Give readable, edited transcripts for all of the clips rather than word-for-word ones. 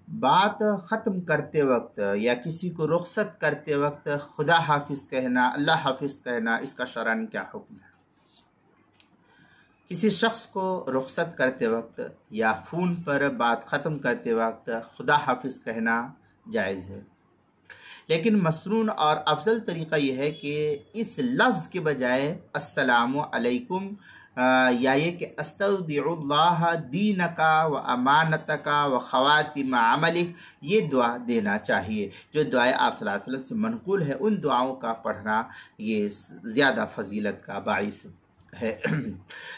بات ختم کرتے وقت یا کسی کو رخصت کرتے وقت خدا حافظ کہنا، اللہ حافظ کہنا، اس کا شرعاً کیا حکم ہے؟ کسی شخص کو رخصت کرتے وقت یا فون پر بات ختم کرتے وقت خدا حافظ کہنا جائز ہے، لیکن مسنون اور افضل طریقہ یہ ہے کہ اس لفظ کے بجائے السلام علیکم یا یہ کہ استودع اللہ دینکا و امانتکا و خواتم عملک، یہ دعا دینا چاہیے جو دعائیں آپ صلی اللہ علیہ وسلم سے منقول ہے، ان دعاؤں کا پڑھنا یہ زیادہ فضیلت کا باعث ہے۔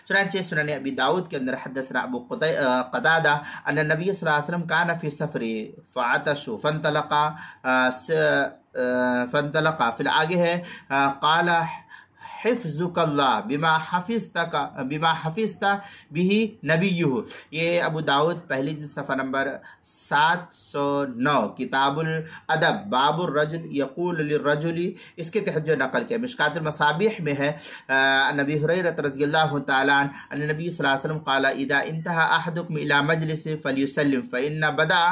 چنانچہ سنن ابی داؤد کے اندر حدثنا ابو قتادہ ان نبی صلی اللہ علیہ وسلم کان فی سفر فعطش فانطلقا پھر آگے ہے قال حفظک اللہ بما حفظت به نبیہ، یہ ابو داؤد پہلی جلد صفحہ نمبر 709 کتاب الادب باب الرجل یقول للرجل، اس کے تحت جو نقل کیا مشکات المصابیح میں ہے نبی ہریرہ رضی اللہ تعالیٰ عنہ ان نبی صلی اللہ علیہ وسلم قال اذا انتهى احدكم الى مجلس فليسلم فان بدا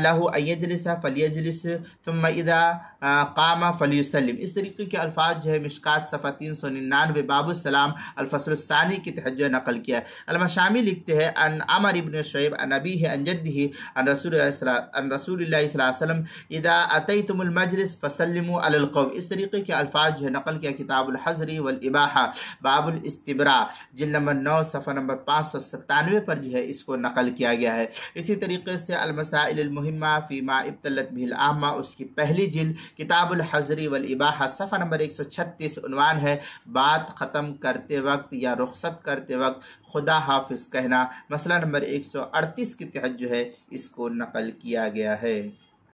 له ان يجلس فليجلس ثم اذا قام فليسلم، اس طریقے کے الفاظ جو ہے مشکات صفحہ 399 باب السلام الفصل الثانی کے تحت جو نقل کیا ہے۔ المشامی لکھتے ہیں ان عمر ابن شعیب ان ابیہ ان جدہ ان رسول اللہ صلی اللہ علیہ وسلم اذا اتیتم المجلس فسلموا علی القوم، اس طریقے کے الفاظ جو نقل کیا کتاب الحظر والاباحہ باب الاستبراء جلد نمبر 9 صفحہ نمبر 597 پر جو ہے اس کو نقل کیا گیا ہے۔ اسی طریقے سے المسائل المہمہ فیما ابتلت به العامہ، اس کی پہلی جلد کتاب الحظر والاباحہ صفحہ نمبر 136 عنوان ہے بات ختم کرتے وقت یا رخصت کرتے وقت خدا حافظ کہنا، مسئلہ نمبر 138 کے تحت جو ہے اس کو نقل کیا گیا ہے۔